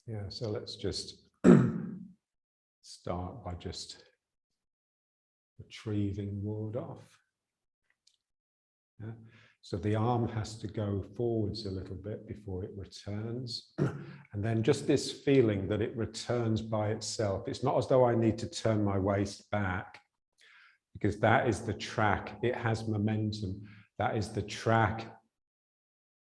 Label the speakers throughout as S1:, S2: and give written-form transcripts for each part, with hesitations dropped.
S1: Yeah, so let's just start by just retrieving wood off. Yeah. So the arm has to go forwards a little bit before it returns. And then just this feeling that it returns by itself. It's not as though I need to turn my waist back, because that is the track. It has momentum. That is the track.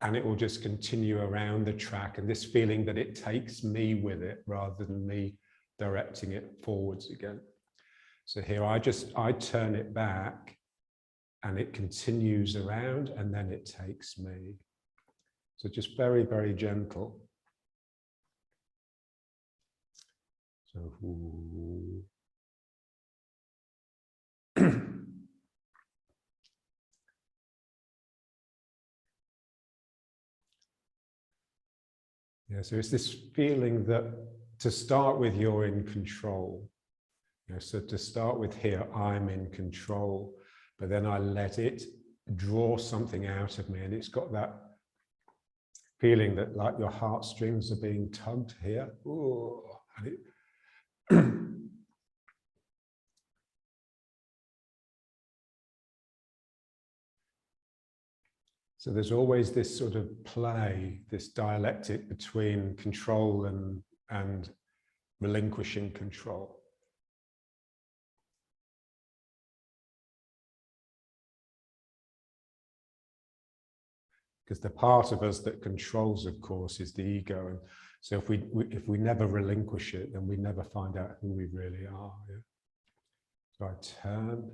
S1: And it will just continue around the track. And this feeling that it takes me with it rather than me directing it forwards again. So here I turn it back and it continues around and then it takes me. So just very, very gentle. So yeah, so it's this feeling that to start with, you're in control. So to start with here, I'm in control, but then I let it draw something out of me, and it's got that feeling that like your heartstrings are being tugged here. Ooh, and it so there's always this sort of play, this dialectic between control and relinquishing control. Because the part of us that controls, of course, is the ego. And so if we never relinquish it, then we never find out who we really are. Yeah? So I turn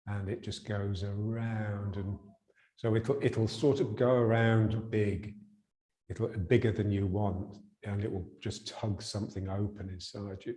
S1: and it just goes around. And so it'll sort of go around big. It'll bigger than you want. And it will just tug something open inside you.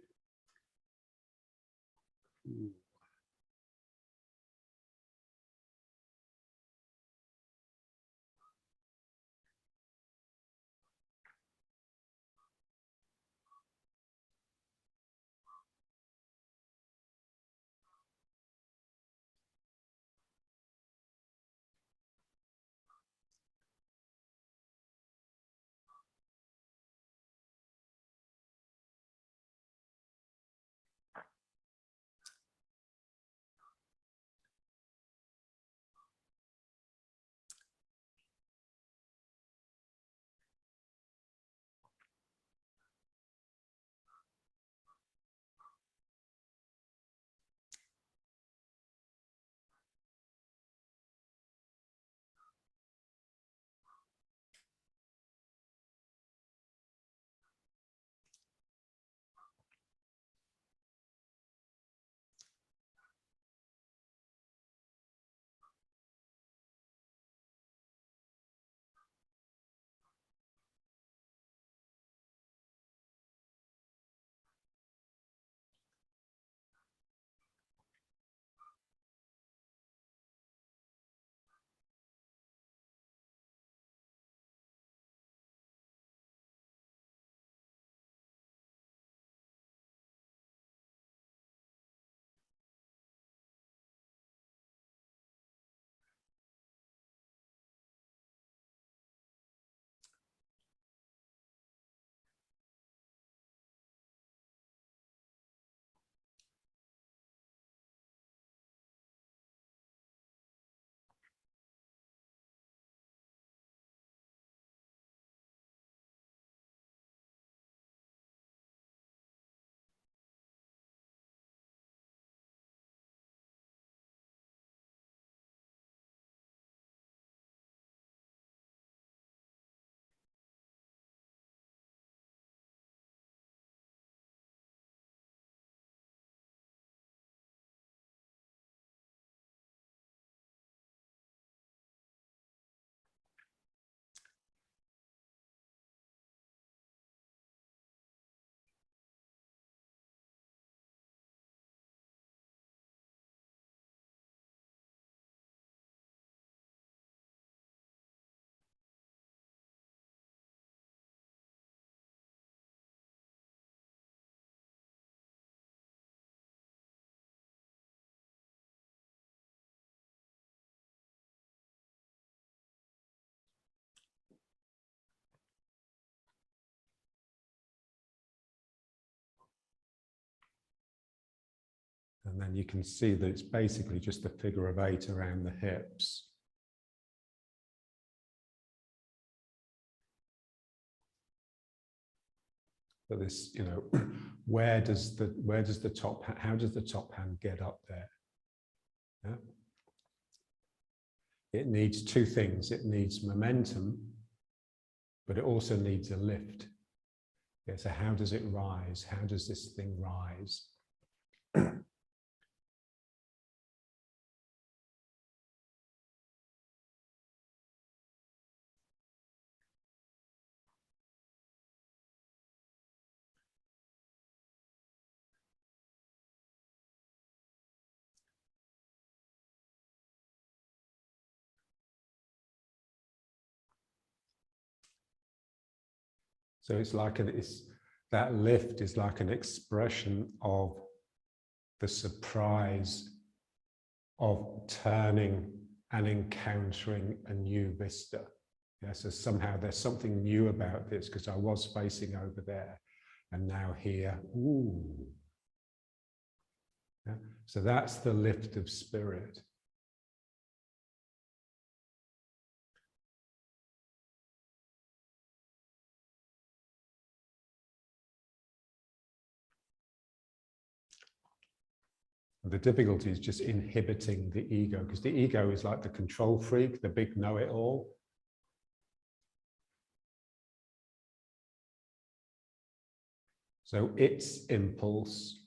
S1: then you can see that it's basically just the figure of 8 around the hips. But this, you know, where does the top, how does the top hand get up there? Yeah? It needs two things. It needs momentum, but it also needs a lift. Yeah, so how does it rise? How does this thing rise? So it's like that lift is like an expression of the surprise of turning and encountering a new vista. Yeah, so somehow there's something new about this because I was facing over there and now here, ooh. Yeah, so that's the lift of spirit. The difficulty is just inhibiting the ego, because the ego is like the control freak, the big know-it-all. So its impulse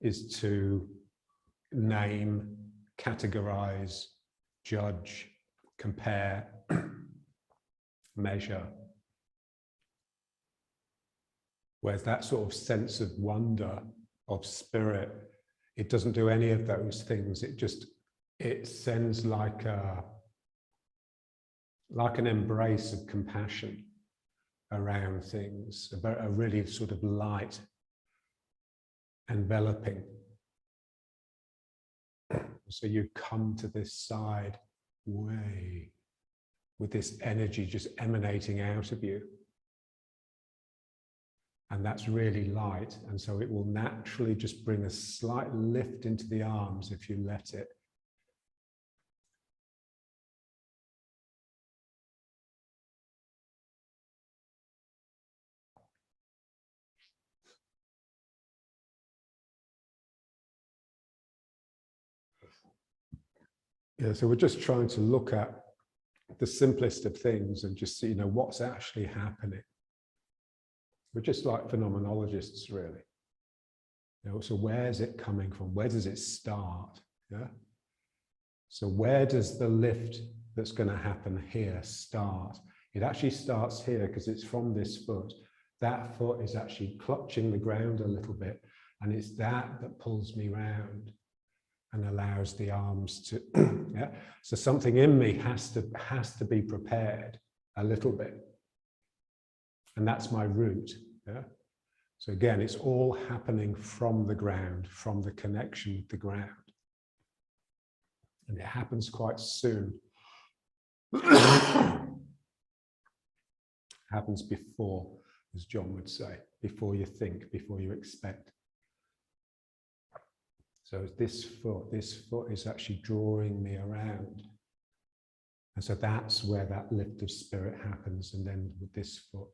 S1: is to name, categorize, judge, compare, measure. Whereas that sort of sense of wonder, of spirit, it doesn't do any of those things. It sends like an embrace of compassion around things, a really sort of light, enveloping. So you come to this side way with this energy just emanating out of you. And that's really light. And so it will naturally just bring a slight lift into the arms if you let it. Yeah, so we're just trying to look at the simplest of things and just see, you know, what's actually happening. We're just like phenomenologists, really. You know, so where's it coming from? Where does it start? Yeah. So where does the lift that's going to happen here start? It actually starts here because it's from this foot. That foot is actually clutching the ground a little bit, and it's that pulls me round and allows the arms to, yeah. So something in me has to be prepared a little bit. And that's my root, yeah. So again, it's all happening from the ground, from the connection with the ground. And it happens quite soon. Happens before, as John would say, before you think, before you expect. So this foot is actually drawing me around. And so that's where that lift of spirit happens. And then with this foot.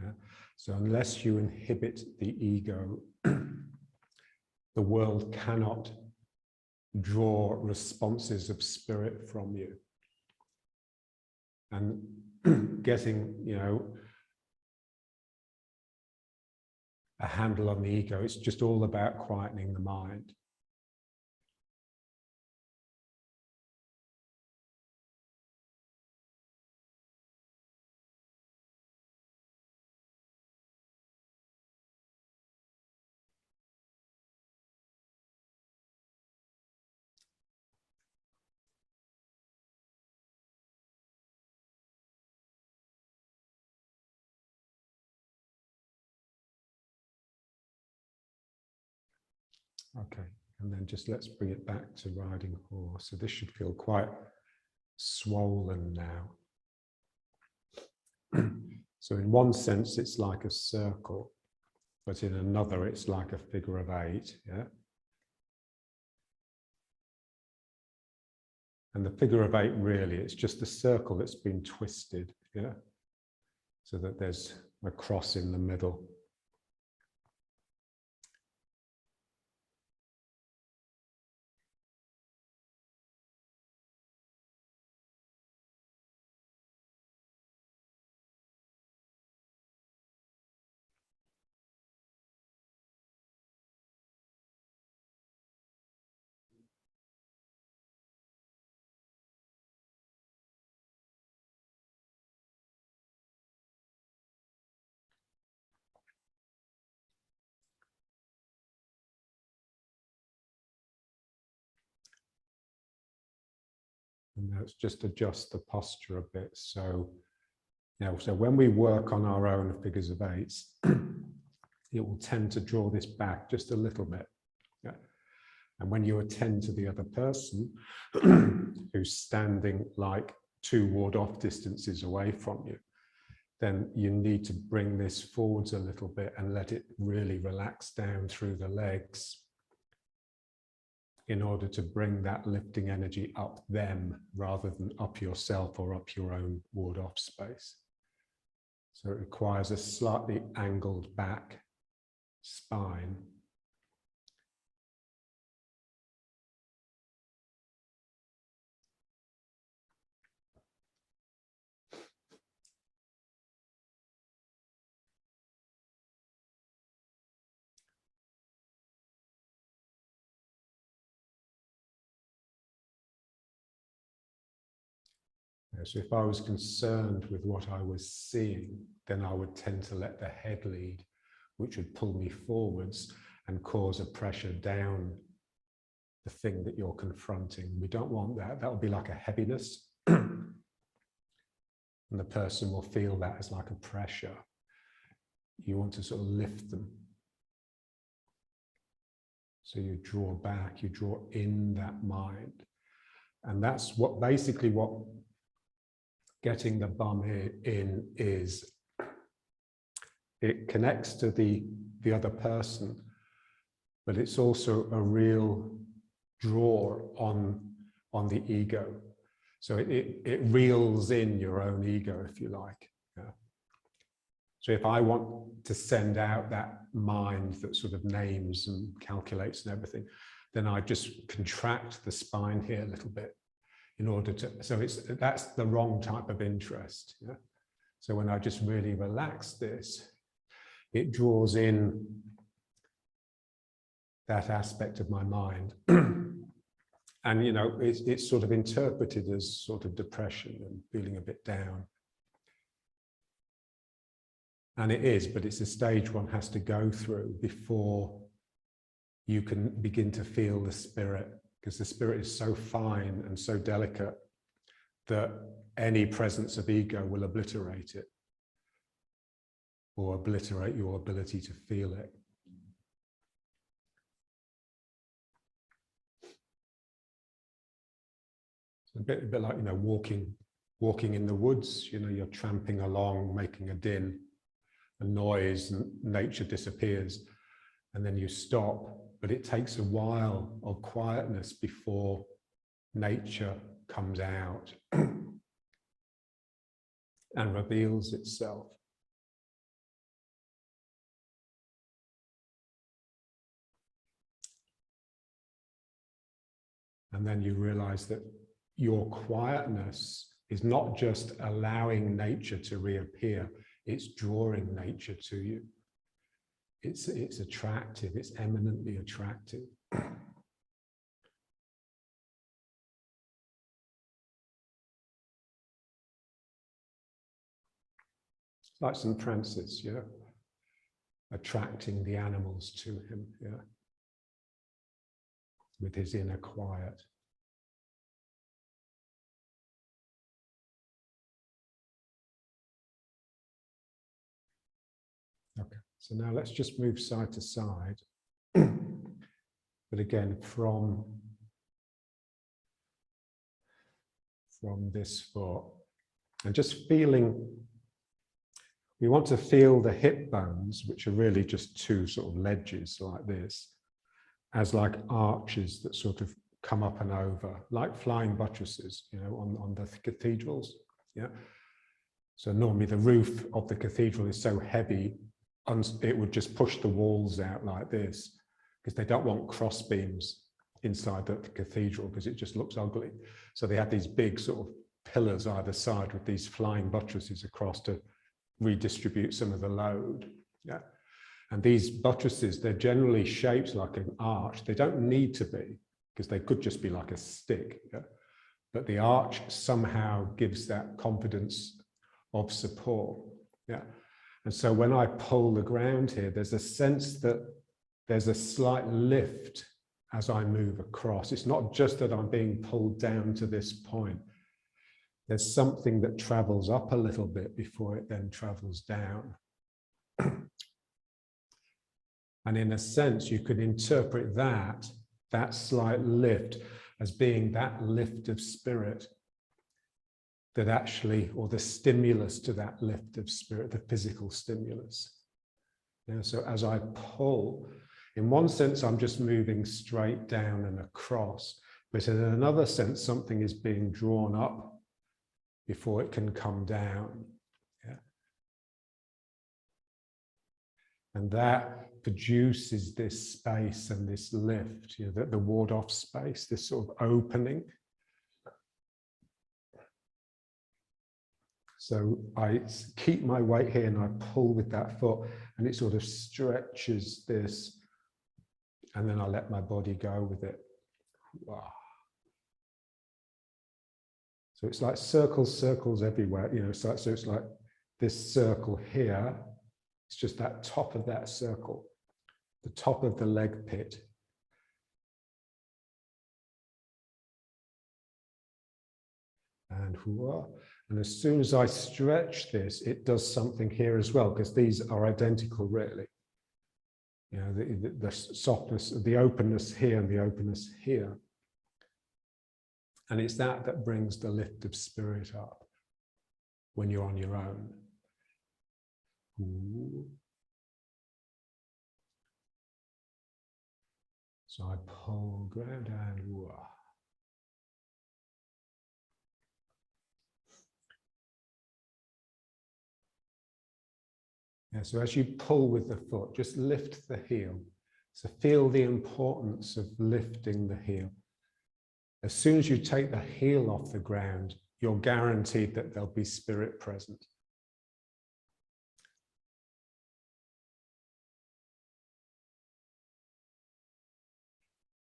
S1: Yeah? So unless you inhibit the ego, the world cannot draw responses of spirit from you. And getting, you know, a handle on the ego. It's just all about quietening the mind. Okay, and then just let's bring it back to riding horse. So this should feel quite swollen now. So in one sense, it's like a circle, but in another, it's like a figure of 8, yeah? And the figure of 8, really, it's just a circle that's been twisted, yeah? So that there's a cross in the middle. And let's just adjust the posture a bit. So, so when we work on our own figures of 8s, it will tend to draw this back just a little bit. Yeah? And when you attend to the other person who's standing like 2 ward-off distances away from you, then you need to bring this forwards a little bit and let it really relax down through the legs in order to bring that lifting energy up them rather than up yourself or up your own ward-off space. So it requires a slightly angled back spine. So if I was concerned with what I was seeing, then I would tend to let the head lead, which would pull me forwards and cause a pressure down the thing that you're confronting. We don't want that. That would be like a heaviness. And the person will feel that as like a pressure. You want to sort of lift them. So you draw back, you draw in that mind. And that's what basically what getting the bum in is. It connects to the other person, but it's also a real draw on the ego. So it reels in your own ego, if you like. Yeah. So if I want to send out that mind that sort of names and calculates and everything, then I just contract the spine here a little bit in order to, so that's the wrong type of interest. Yeah? So when I just really relax this, it draws in that aspect of my mind. And, it's sort of interpreted as sort of depression and feeling a bit down. And it is, but it's a stage one has to go through before you can begin to feel the spirit, because the spirit is so fine and so delicate that any presence of ego will obliterate it or obliterate your ability to feel it. It's a bit like, walking in the woods, you're tramping along, making a din, a noise, and nature disappears, and then you stop. But it takes a while of quietness before nature comes out and reveals itself. And then you realize that your quietness is not just allowing nature to reappear, it's drawing nature to you. it's attractive, it's eminently attractive. Like St. Francis, yeah, attracting the animals to him, yeah, with his inner quiet. Okay, so now let's just move side to side, but again from this foot, and just feeling. We want to feel the hip bones, which are really just two sort of ledges like this, as like arches that sort of come up and over, like flying buttresses, you know, on the cathedrals. Yeah. So normally the roof of the cathedral is so heavy, it would just push the walls out like this, because they don't want cross beams inside the cathedral because it just looks ugly. So they have these big sort of pillars either side with these flying buttresses across to redistribute some of the load. Yeah. And these buttresses, they're generally shaped like an arch. They don't need to be, because they could just be like a stick. Yeah? But the arch somehow gives that confidence of support. Yeah. And so when I pull the ground here, there's a sense that there's a slight lift as I move across. It's not just that I'm being pulled down to this point. There's something that travels up a little bit before it then travels down. And in a sense, you could interpret that slight lift as being that lift of spirit that actually, or the stimulus to that lift of spirit, the physical stimulus. You know, so as I pull, in one sense, I'm just moving straight down and across, but in another sense, something is being drawn up before it can come down. Yeah. And that produces this space and this lift, you know, the ward-off space, this sort of opening. So I keep my weight here and I pull with that foot, and it sort of stretches this, and then I let my body go with it. Wow. So it's like circles everywhere, you know, so it's like this circle here, it's just that top of that circle, the top of the leg pit. And whoa. And as soon as I stretch this, it does something here as well, because these are identical really. You know, the softness, the openness here and the openness here. And it's that brings the lift of spirit up when you're on your own. Ooh. So I pull ground and whoa. Yeah, so as you pull with the foot, just lift the heel. So feel the importance of lifting the heel. As soon as you take the heel off the ground, you're guaranteed that there'll be spirit present.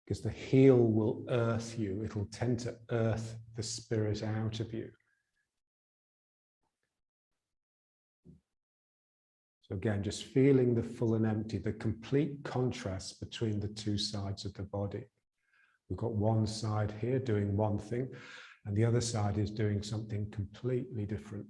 S1: Because the heel will earth you, it'll tend to earth the spirit out of you. So again, just feeling the full and empty, the complete contrast between the two sides of the body. We've got one side here doing one thing, and the other side is doing something completely different.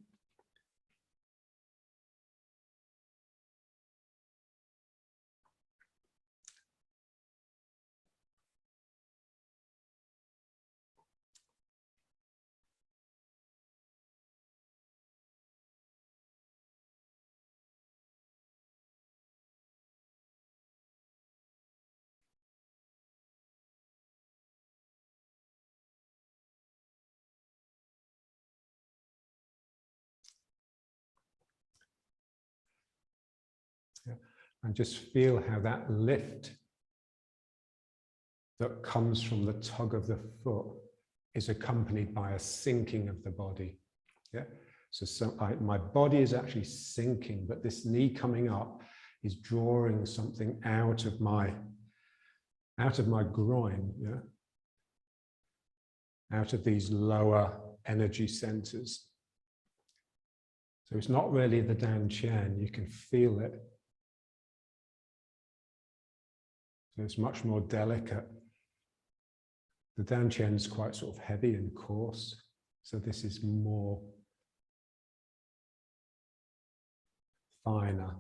S1: Yeah. And just feel how that lift that comes from the tug of the foot is accompanied by a sinking of the body. Yeah. So my body is actually sinking, but this knee coming up is drawing something out of my groin, yeah? Out of these lower energy centers. So it's not really the Dan Qian, you can feel it. So it's much more delicate. The Dan Qian is quite sort of heavy and coarse. So this is more finer.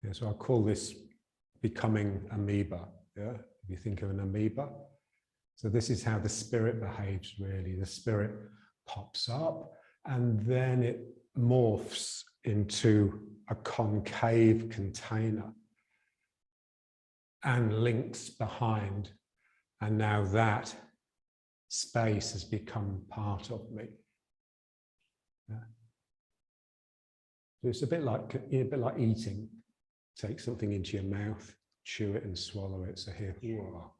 S1: Yeah, so I call this becoming amoeba. Yeah, if you think of an amoeba. So this is how the spirit behaves, really. The spirit pops up and then it morphs into a concave container and links behind. And now that space has become part of me. Yeah. So it's a bit like eating. Take something into your mouth, chew it and swallow it. So here, whoa.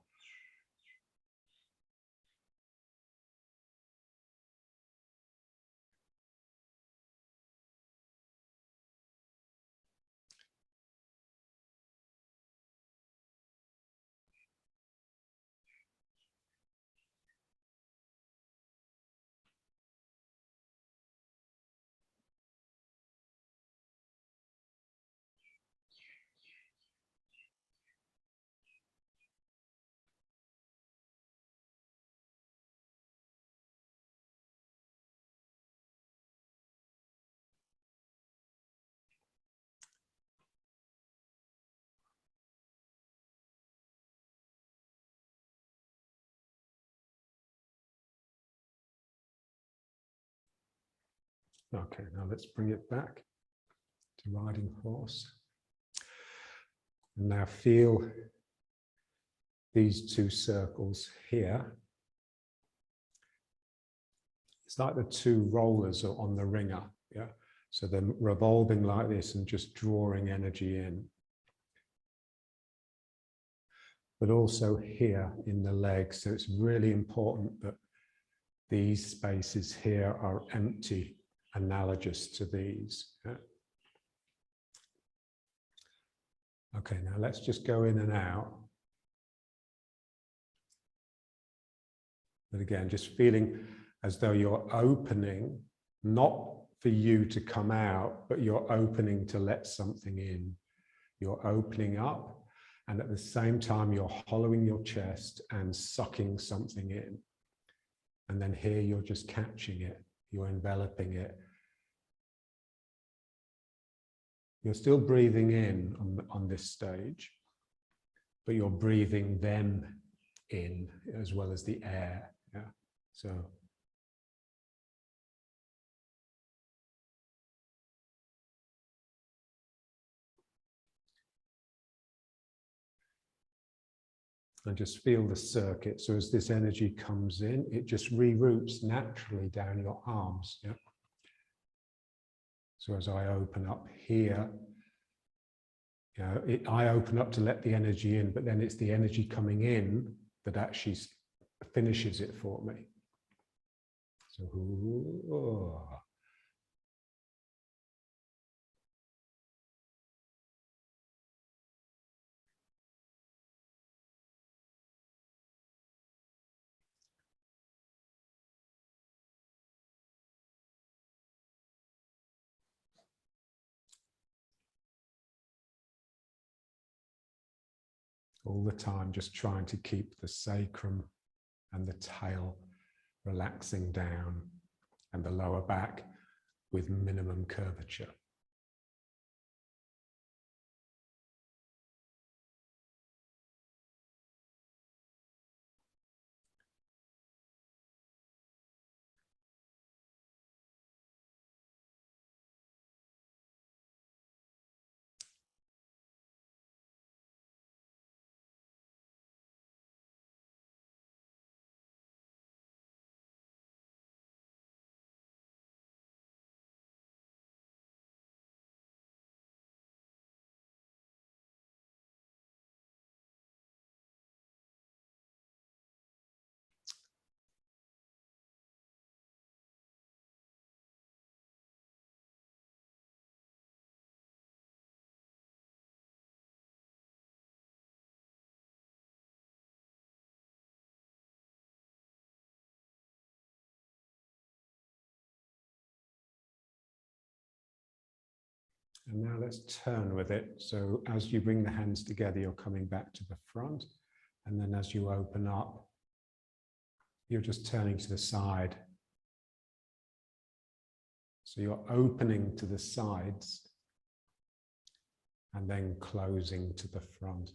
S1: Okay, now let's bring it back to riding horse. And now feel these two circles here. It's like the two rollers are on the ringer, yeah? So they're revolving like this and just drawing energy in. But also here in the legs, so it's really important that these spaces here are empty, analogous to these. Yeah? Okay, now let's just go in and out. But again, just feeling as though you're opening, not for you to come out, but you're opening to let something in. You're opening up, and at the same time, you're hollowing your chest and sucking something in. And then here, you're just catching it. You're enveloping it. You're still breathing in on this stage, but you're breathing them in as well as the air. Yeah. So. And just feel the circuit. So as this energy comes in, it just reroutes naturally down your arms. Yeah. So as I open up here, you know, I open up to let the energy in, but then it's the energy coming in that actually finishes it for me. So, oh. all the time, just trying to keep the sacrum and the tail relaxing down and the lower back with minimum curvature. And now let's turn with it. So as you bring the hands together, you're coming back to the front. And then as you open up, you're just turning to the side. So you're opening to the sides and then closing to the front.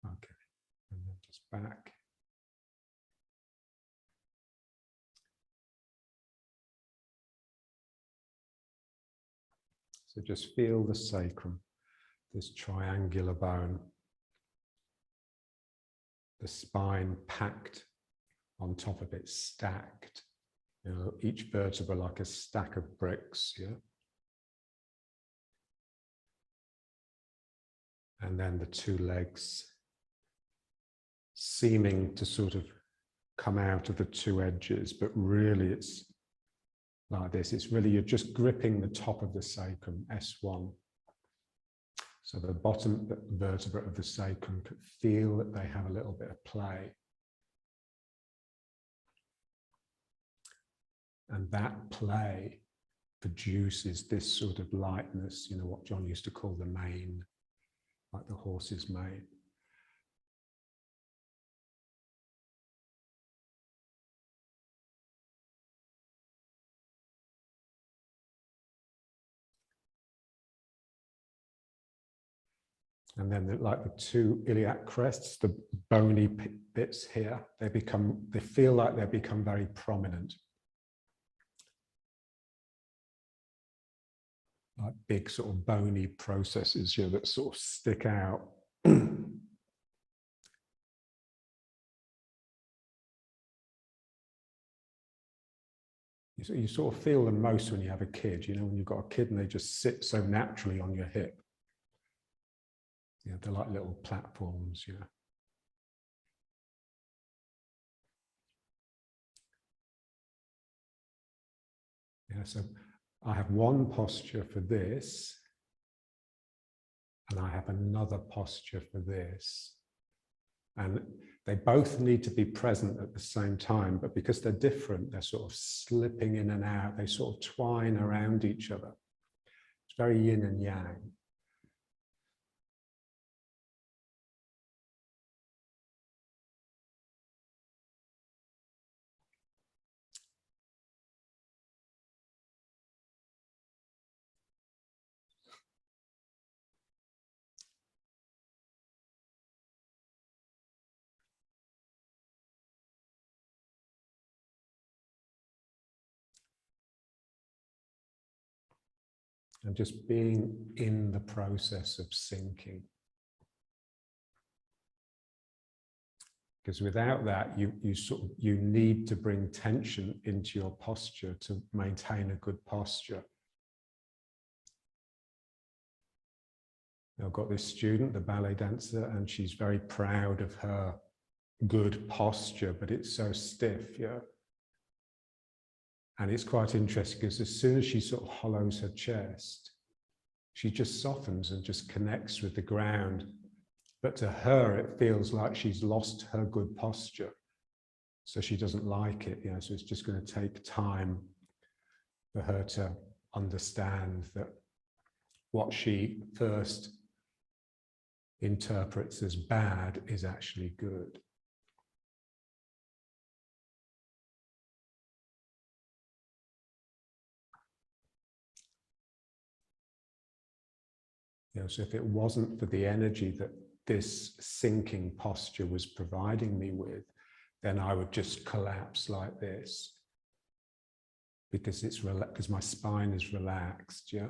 S1: Okay, and then just back. So just feel the sacrum, this triangular bone, the spine packed on top of it, stacked. You know, each vertebra like a stack of bricks, yeah. And then the two legs seeming to sort of come out of the two edges, but really it's like this. It's really, you're just gripping the top of the sacrum, S1. So the bottom vertebra of the sacrum could feel that they have a little bit of play. And that play produces this sort of lightness, you know, what John used to call the mane, like the horse's mane. And then like the two iliac crests, the bony bits here, they feel like they become very prominent. Like big sort of bony processes, you know, that sort of stick out. You sort of feel them most when you have a kid, you know, when you've got a kid and they just sit so naturally on your hip. Yeah, they're like little platforms, yeah. Yeah, so I have one posture for this, and I have another posture for this. And they both need to be present at the same time, but because they're different, they're sort of slipping in and out. They sort of twine around each other. It's very yin and yang. And just being in the process of sinking. Because without that, you need to bring tension into your posture to maintain a good posture. I've got this student, the ballet dancer, and she's very proud of her good posture, but it's so stiff, yeah. And it's quite interesting because as soon as she sort of hollows her chest, she just softens and just connects with the ground. But to her, it feels like she's lost her good posture. So she doesn't like it, you know, so it's just going to take time for her to understand that what she first interprets as bad is actually good. You know, so if it wasn't for the energy that this sinking posture was providing me with, then I would just collapse like this because because my spine is relaxed, yeah.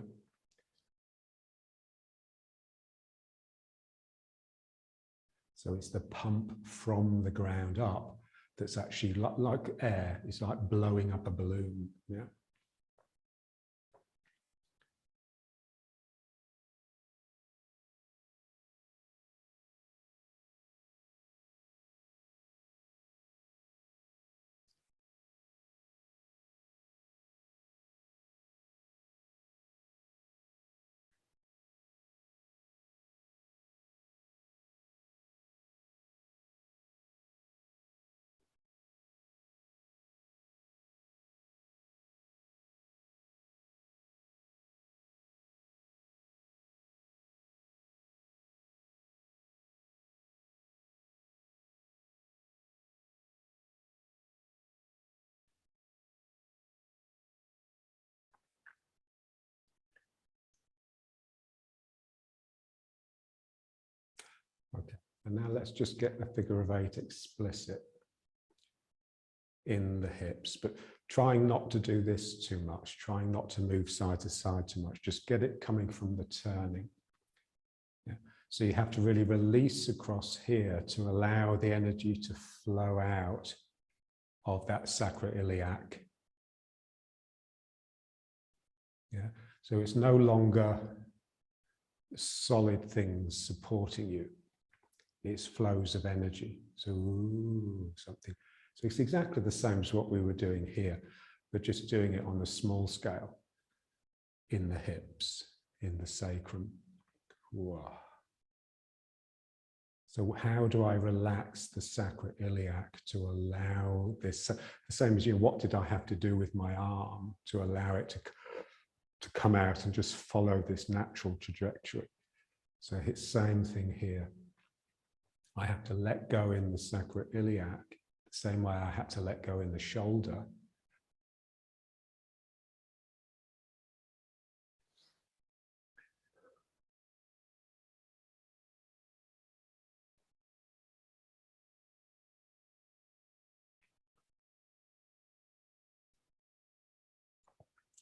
S1: So it's the pump from the ground up that's actually like air. It's like blowing up a balloon, yeah. Okay, and now let's just get the figure of 8 explicit in the hips, but trying not to do this too much, trying not to move side to side too much, just get it coming from the turning. Yeah. So you have to really release across here to allow the energy to flow out of that sacroiliac. Yeah, so it's no longer solid things supporting you. It's flows of energy. So something. So it's exactly the same as what we were doing here, but just doing it on a small scale in the hips, in the sacrum. Wow. So how do I relax the sacroiliac to allow this, the same as, you know, what did I have to do with my arm to allow it to come out and just follow this natural trajectory? So it's same thing here. I have to let go in the sacroiliac, the same way I had to let go in the shoulder.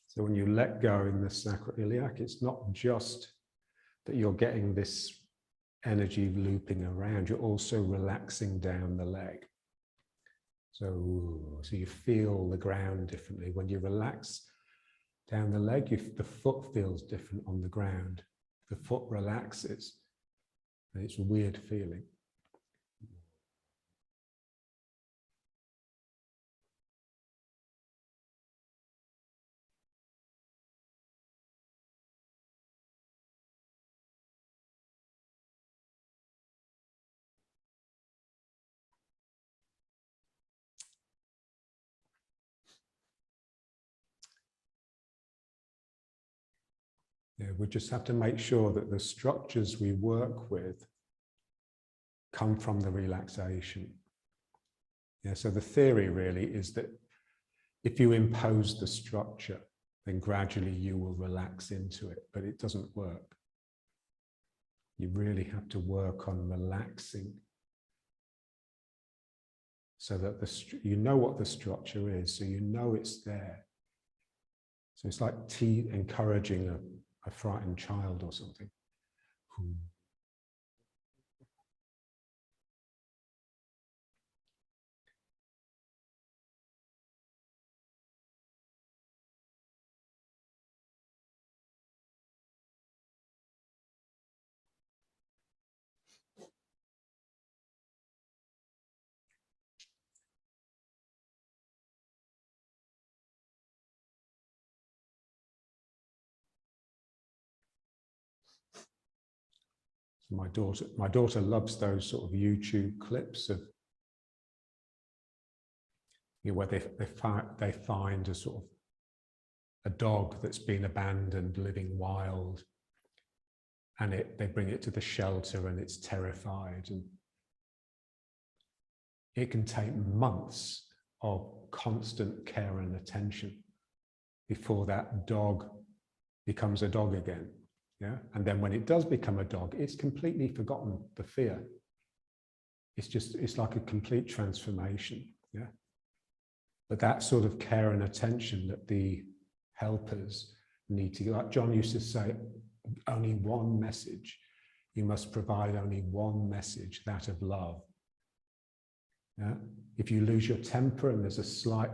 S1: So when you let go in the sacroiliac, it's not just that you're getting this energy looping around, you're also relaxing down the leg. So you feel the ground differently. When you relax down the leg, the foot feels different on the ground. The foot relaxes, and it's a weird feeling. Yeah, we just have to make sure that the structures we work with come from the relaxation. Yeah, so the theory really is that if you impose the structure, then gradually you will relax into it, but it doesn't work. You really have to work on relaxing so that you know what the structure is, so you know it's there. So it's like encouraging a frightened child or something. So my daughter loves those sort of YouTube clips of, you know, where they find a sort of a dog that's been abandoned, living wild, and they bring it to the shelter and it's terrified. And it can take months of constant care and attention before that dog becomes a dog again. Yeah. And then when it does become a dog, it's completely forgotten the fear. It's like a complete transformation. Yeah. But that sort of care and attention that the helpers need to, like John used to say, only one message. You must provide only one message, that of love. Yeah? If you lose your temper and there's a slight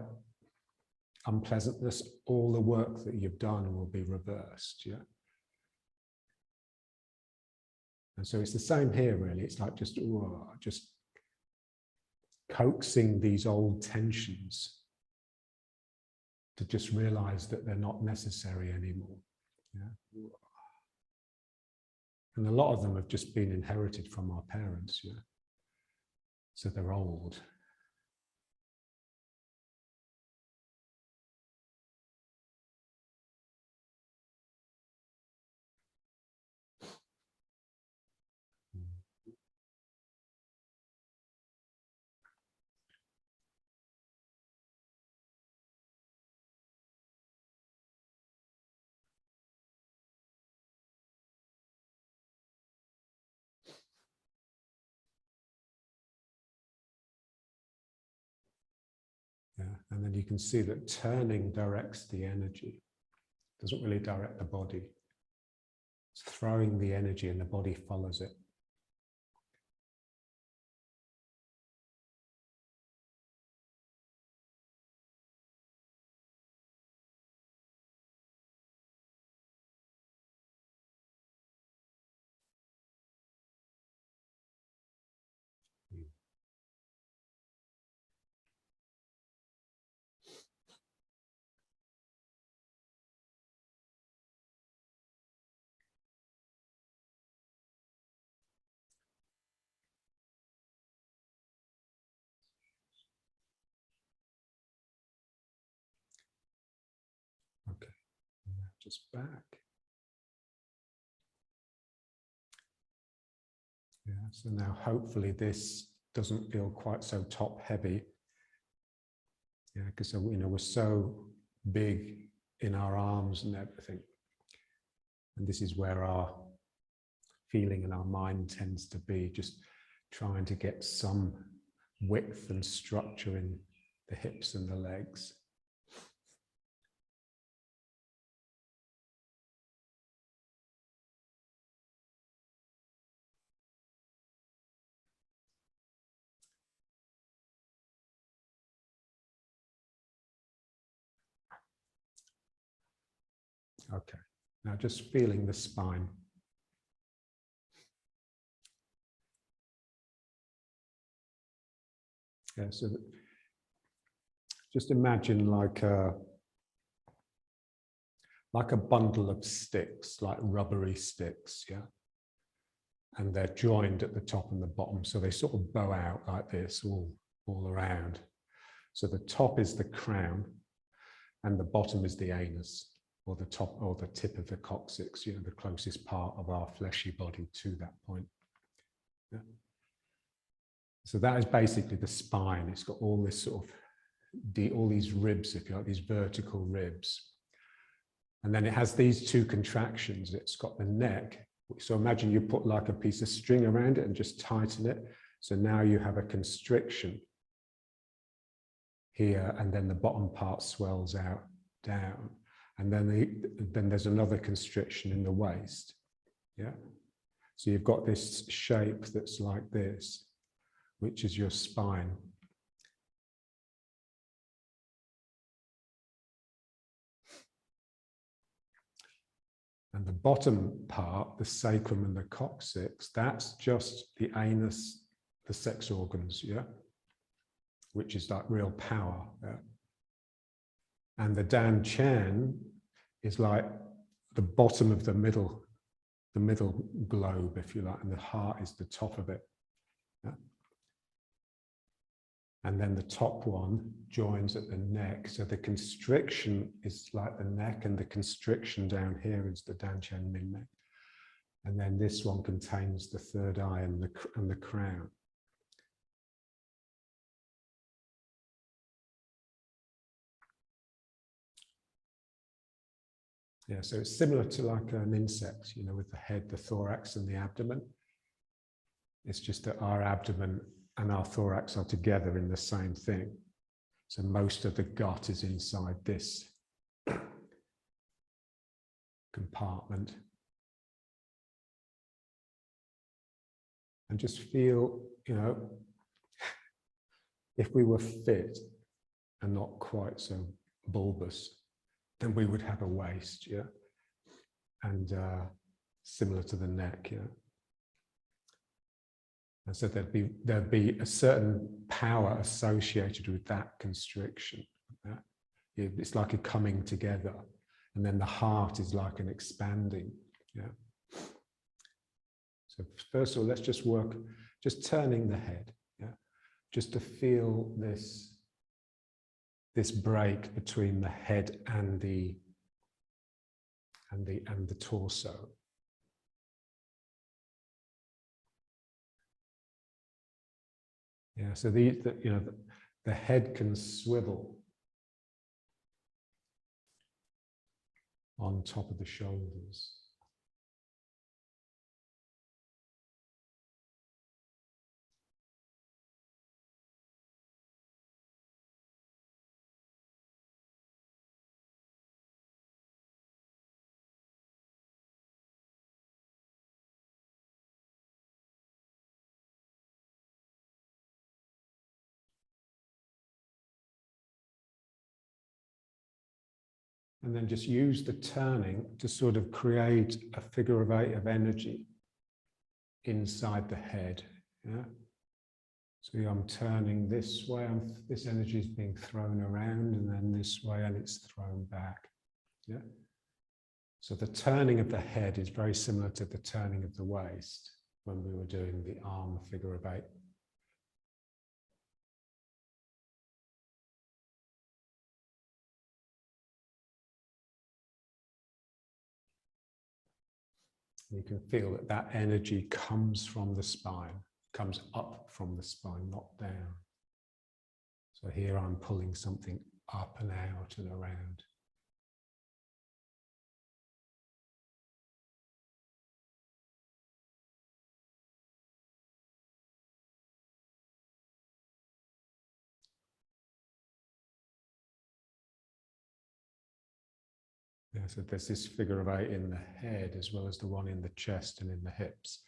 S1: unpleasantness, all the work that you've done will be reversed. Yeah. And so it's the same here, really. It's like just coaxing these old tensions to just realize that they're not necessary anymore. Yeah. And a lot of them have just been inherited from our parents. Yeah. So they're old. Yeah. And then you can see that turning directs the energy. It doesn't really direct the body. It's throwing the energy and the body follows it. just back. Yeah, so now hopefully this doesn't feel quite so top heavy. Yeah, because we're so big in our arms and everything. And this is where our feeling and our mind tends to be, just trying to get some width and structure in the hips and the legs. Okay, now just feeling the spine. Yeah, so just imagine like a bundle of sticks, like rubbery sticks, yeah? And they're joined at the top and the bottom, so they sort of bow out like this all around. So the top is the crown and the bottom is the anus, or the top or the tip of the coccyx, you know, the closest part of our fleshy body to that point. Yeah. So that is basically the spine. It's got all this sort of, all these ribs, if you like, these vertical ribs. And then it has these two contractions. It's got the neck. So imagine you put like a piece of string around it and just tighten it. So now you have a constriction here, and then the bottom part swells out down. And then there's another constriction in the waist. Yeah. So you've got this shape that's like this, which is your spine. And the bottom part, the sacrum and the coccyx, that's just the anus, the sex organs, yeah? Which is like real power. Yeah? And the Dan Chen is like the bottom of the middle globe, if you like, and the heart is the top of it. Yeah? And then the top one joins at the neck. So the constriction is like the neck, and the constriction down here is the Dan Chen Min neck. And then this one contains the third eye and the crown. Yeah, so it's similar to like an insect, you know, with the head, the thorax, and the abdomen. It's just that our abdomen and our thorax are together in the same thing. So most of the gut is inside this compartment. And just feel, you know, if we were fit and not quite so bulbous, then we would have a waist, yeah? And similar to the neck, yeah? And so there'd be a certain power associated with that constriction. Yeah? It's like a coming together. And then the heart is like an expanding, yeah? So first of all, let's just work, just turning the head, yeah? Just to feel this break between the head and the torso. Yeah, so the head can swivel on top of the shoulders. And then just use the turning to sort of create a figure of 8 of energy inside the head. Yeah? So I'm turning this way, this energy is being thrown around, and then this way, and it's thrown back. Yeah? So the turning of the head is very similar to the turning of the waist when we were doing the arm figure of 8. You can feel that that energy comes from the spine, comes up from the spine, not down. So here I'm pulling something up and out and around. Yeah, so there's this figure of 8 in the head as well as the one in the chest and in the hips.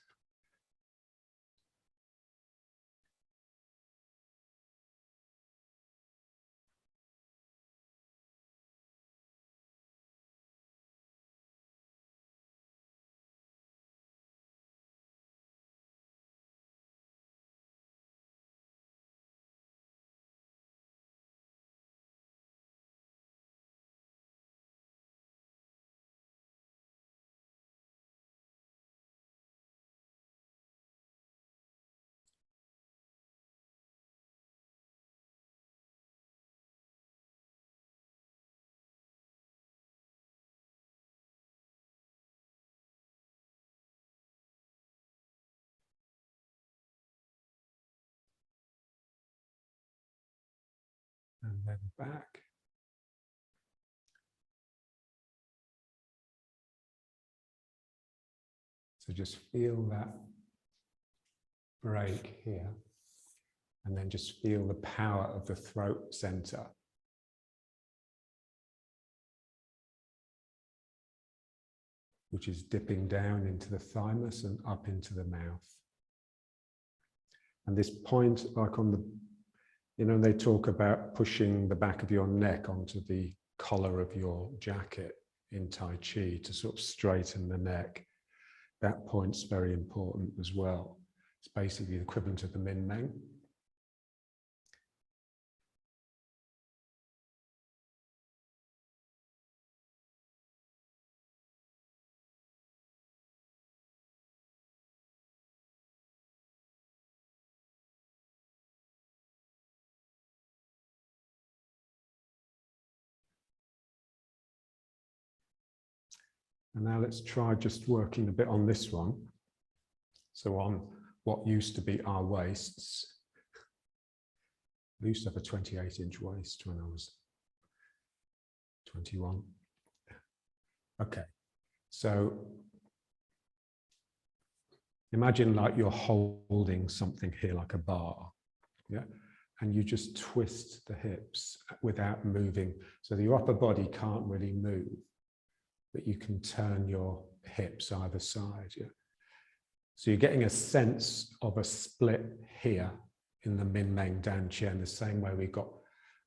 S1: And then back. So just feel that break here, and then just feel the power of the throat center. Which is dipping down into the thymus and up into the mouth. And this point, like on the, you know, they talk about pushing the back of your neck onto the collar of your jacket in Tai Chi to sort of straighten the neck. That point's very important as well. It's basically the equivalent of the Min Meng. And now let's try just working a bit on this one. So on what used to be our waists. I used to have a 28-inch waist when I was 21. Okay, so imagine like you're holding something here like a bar, yeah? And you just twist the hips without moving. So your upper body can't really move, but you can turn your hips either side, yeah? So you're getting a sense of a split here in the Min Meng Dan Qian, the same way we got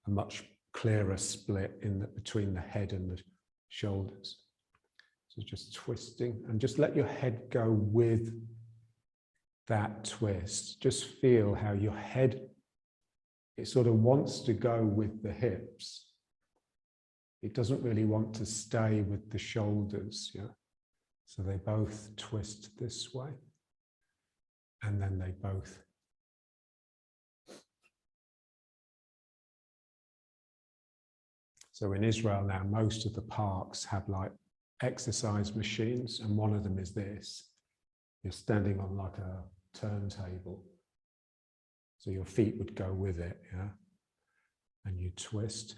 S1: a much clearer split in between the head and the shoulders. So just twisting, and just let your head go with that twist. Just feel how your head, it sort of wants to go with the hips. It doesn't really want to stay with the shoulders, yeah? So they both twist this way, and then they both So in Israel now, most of the parks have like exercise machines, and one of them is this. You're standing on like a turntable. So your feet would go with it, yeah? And you twist.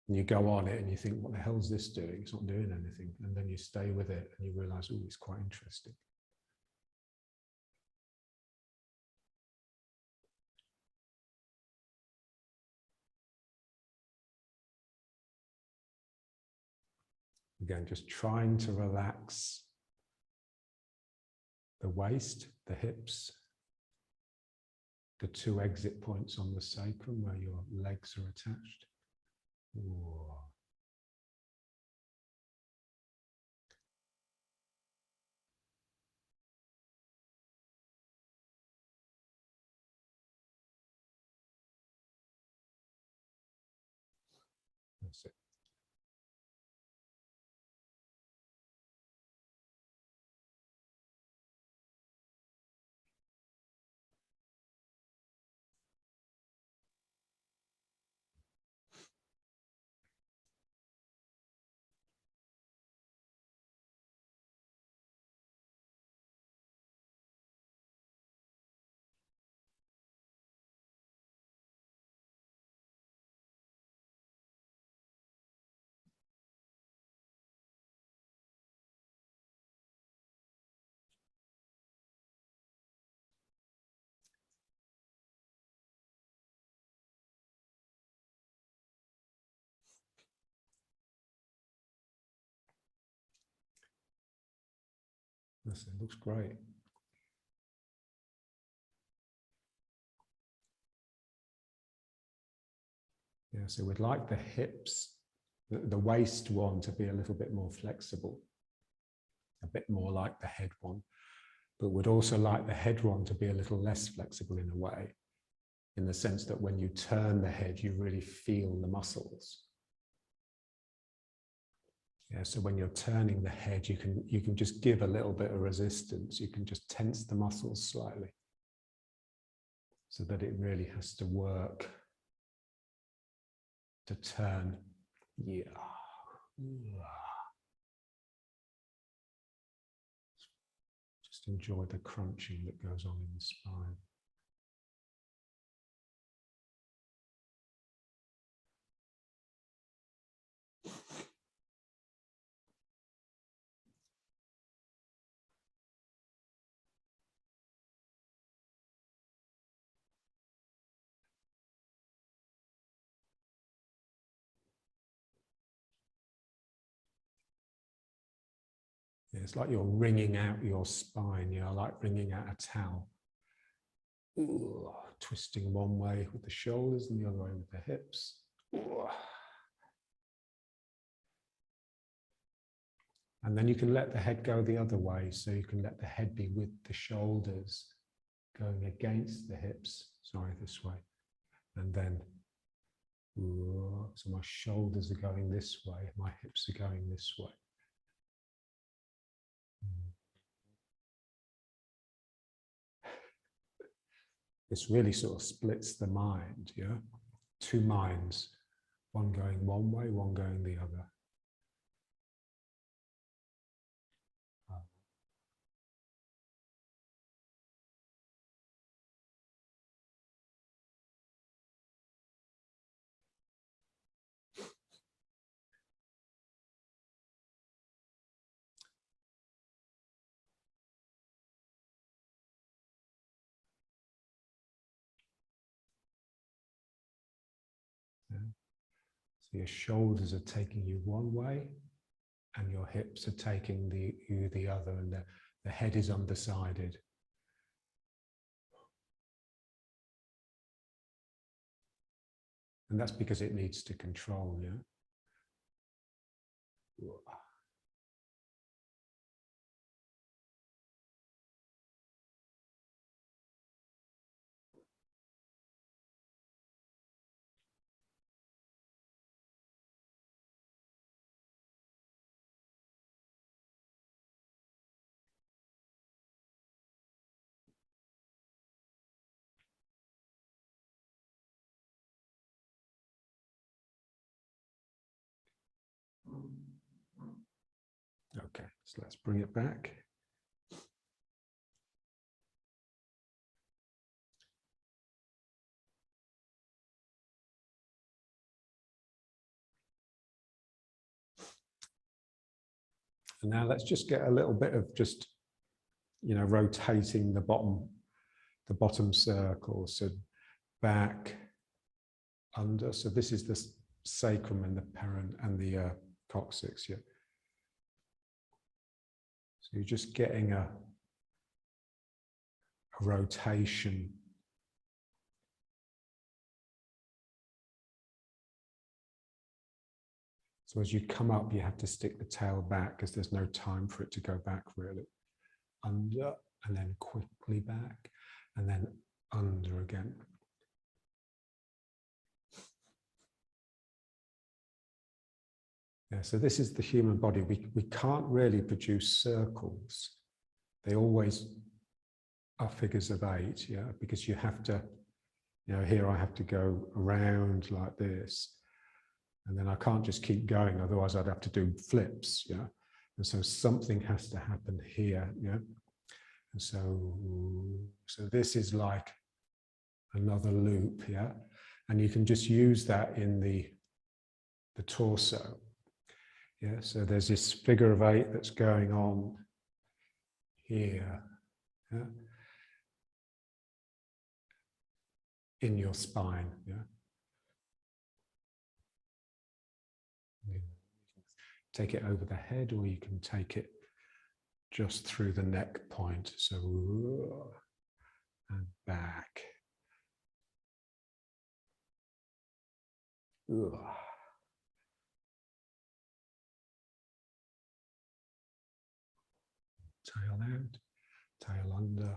S1: And you go on it and you think, what the hell is this doing? It's not doing anything. And then you stay with it and you realize, oh, it's quite interesting. Again, just trying to relax the waist, the hips, the two exit points on the sacrum where your legs are attached. Whoa. That's it. It looks great. Yeah, so we'd like the hips, the waist one to be a little bit more flexible, a bit more like the head one, but we'd also like the head one to be a little less flexible in a way, in the sense that when you turn the head, you really feel the muscles. Yeah, so when you're turning the head, you can just give a little bit of resistance. You can just tense the muscles slightly so that it really has to work to turn. Yeah. Just enjoy the crunching that goes on in the spine. It's like you're wringing out your spine, you know, like wringing out a towel. Ooh, twisting one way with the shoulders and the other way with the hips. Ooh. And then you can let the head go the other way. So you can let the head be with the shoulders going against the hips. Sorry, this way. And then, ooh, so my shoulders are going this way, my hips are going this way. This really sort of splits the mind, yeah? Two minds, one going one way, one going the other. Yeah. So your shoulders are taking you one way and your hips are taking you the other, and the head is undecided. And that's because it needs to control, yeah? Okay, so let's bring it back. And now let's just get a little bit of just, you know, rotating the bottom circle. So back, under. So this is the sacrum and the peron and the coccyx. Yeah. So you're just getting a rotation. So as you come up, you have to stick the tail back because there's no time for it to go back really. Under, and then quickly back, and then under again. Yeah, so this is the human body. We can't really produce circles. They always are figures of 8, yeah, because you have to, you know, here I have to go around like this, and then I can't just keep going, otherwise I'd have to do flips, yeah. And so something has to happen here, yeah. And so this is like another loop, yeah. And you can just use that in the torso. Yeah, so there's this figure of 8 that's going on here, yeah? In your spine, yeah? You can take it over the head, or you can take it just through the neck point. So, and back. Tail out, tail under,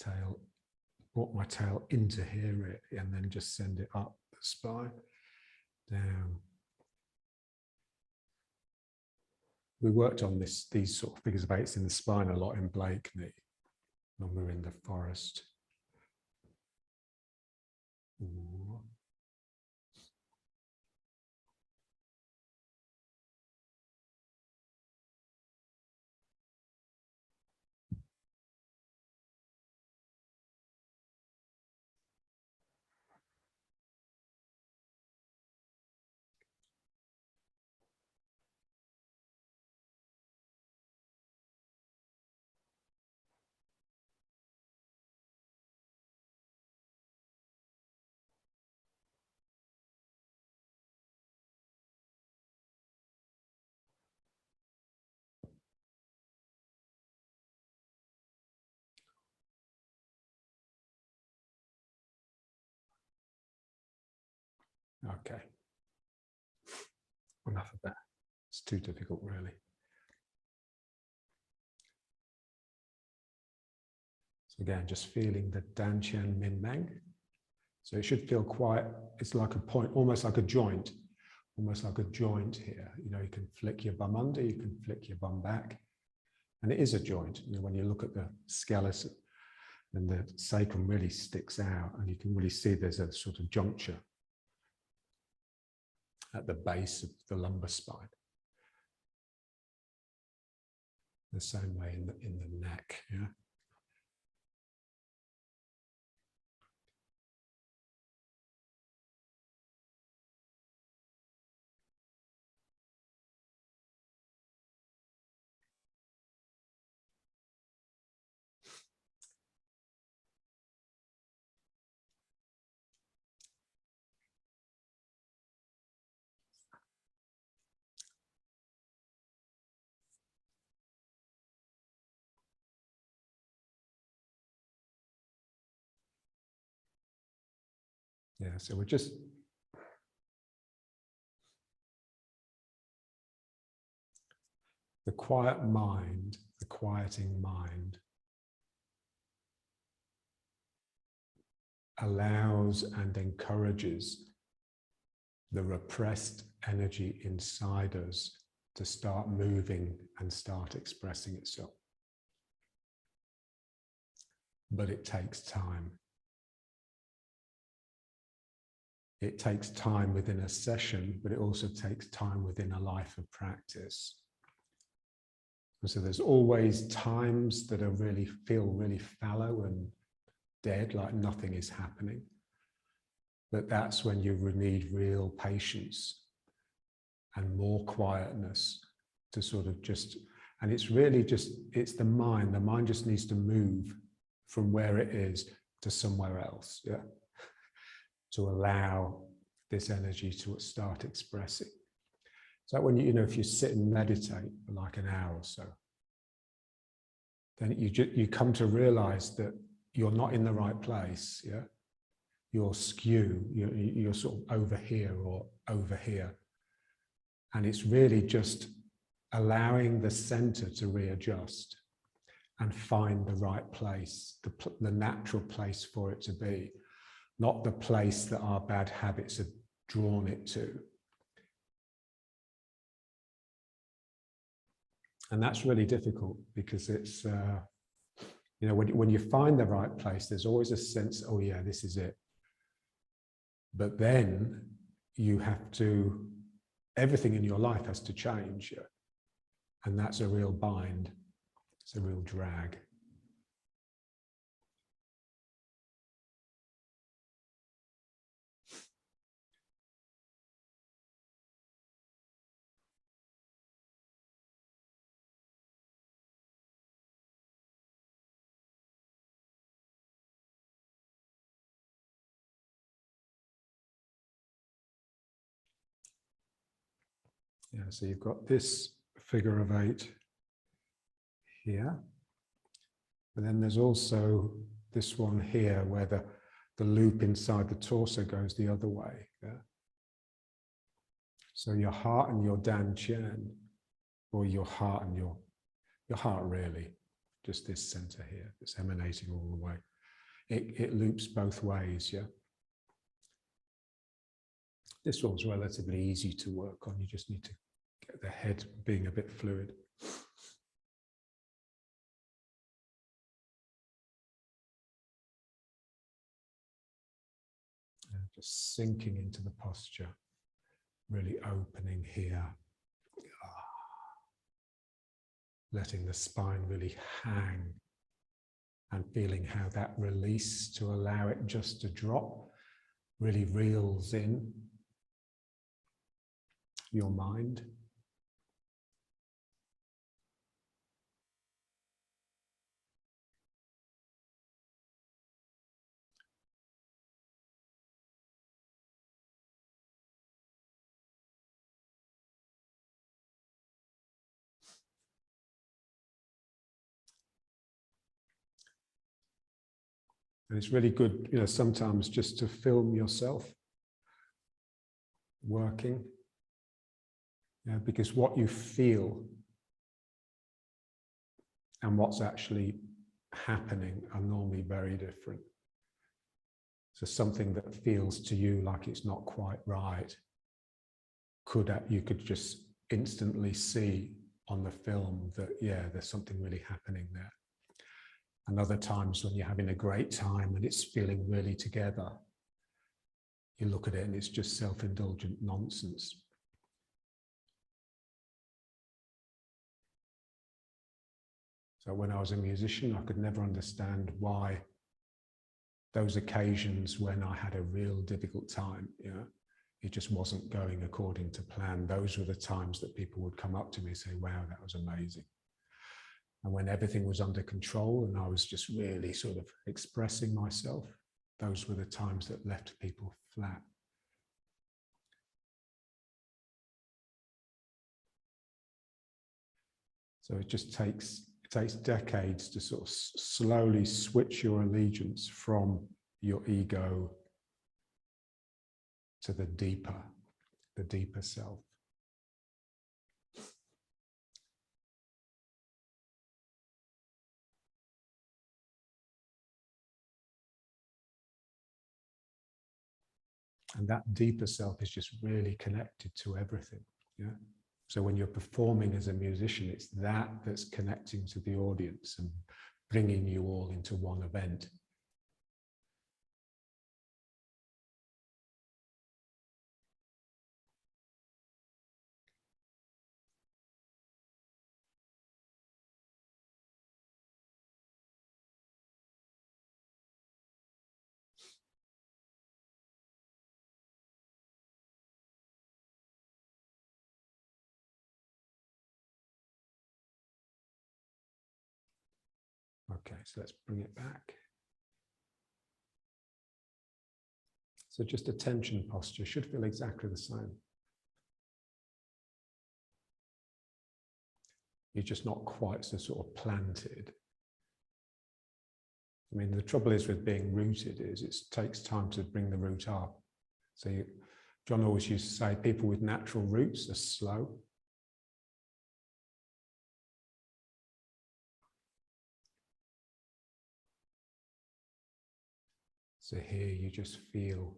S1: tail, brought my tail into here and then just send it up the spine, down. We worked on these sort of figures of eights in the spine a lot in Blakeney when we were in the forest. Ooh. Okay. Enough of that. It's too difficult, really. So again, just feeling the Dantian Min Meng. So it should feel quite, it's like a point, almost like a joint here. You know, you can flick your bum under, you can flick your bum back. And it is a joint. You know, when you look at the skeleton, then the sacrum really sticks out and you can really see there's a sort of juncture at the base of the lumbar spine. The same way in the neck, yeah. Yeah, so we're just the quiet mind, the quieting mind allows and encourages the repressed energy inside us to start moving and start expressing itself. But it takes time. It takes time within a session, but it also takes time within a life of practice. And so there's always times that are feel really fallow and dead, like nothing is happening. But that's when you need real patience and more quietness to sort of just, and it's really just, it's the mind just needs to move from where it is to somewhere else, yeah, to allow this energy to start expressing. So when you know, if you sit and meditate for like an hour or so, then you come to realize that you're not in the right place, yeah. You're skew, you're sort of over here or over here. And it's really just allowing the center to readjust and find the right place, the natural place for it to be, not the place that our bad habits have drawn it to. And that's really difficult because it's, you know, when you find the right place, there's always a sense, oh yeah, this is it. But then you have to, everything in your life has to change. Yeah? And that's a real bind. It's a real drag. Yeah, so you've got this figure of 8 here. And then there's also this one here where the loop inside the torso goes the other way. Yeah? So your heart and your Dan Chen, or your heart and your heart really, just this center here, it's emanating all the way. It loops both ways, yeah? This one's relatively easy to work on. You just need to get the head being a bit fluid. And just sinking into the posture, really opening here. Letting the spine really hang and feeling how that release to allow it just to drop really reels in your mind. And it's really good, sometimes just to film yourself working, because what you feel and what's actually happening are normally very different. So something that feels to you like it's not quite right, you could just instantly see on the film that, yeah, there's something really happening there. And other times when you're having a great time and it's feeling really together, you look at it and it's just self-indulgent nonsense. So when I was a musician, I could never understand why those occasions when I had a real difficult time, it just wasn't going according to plan. Those were the times that people would come up to me and say, wow, that was amazing. And when everything was under control and I was just really sort of expressing myself, those were the times that left people flat. So it just takes decades to sort of slowly switch your allegiance from your ego to the deeper self. And that deeper self is just really connected to everything. Yeah. So when you're performing as a musician, it's that's connecting to the audience and bringing you all into one event. Okay, so let's bring it back. So just attention posture should feel exactly the same. You're just not quite so sort of planted. I mean, the trouble is with being rooted is it takes time to bring the root up. So John always used to say people with natural roots are slow. So here you just feel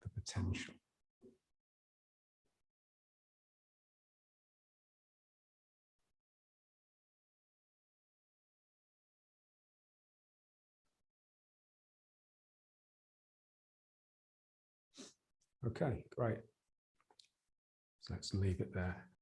S1: the potential. Okay, great. So let's leave it there.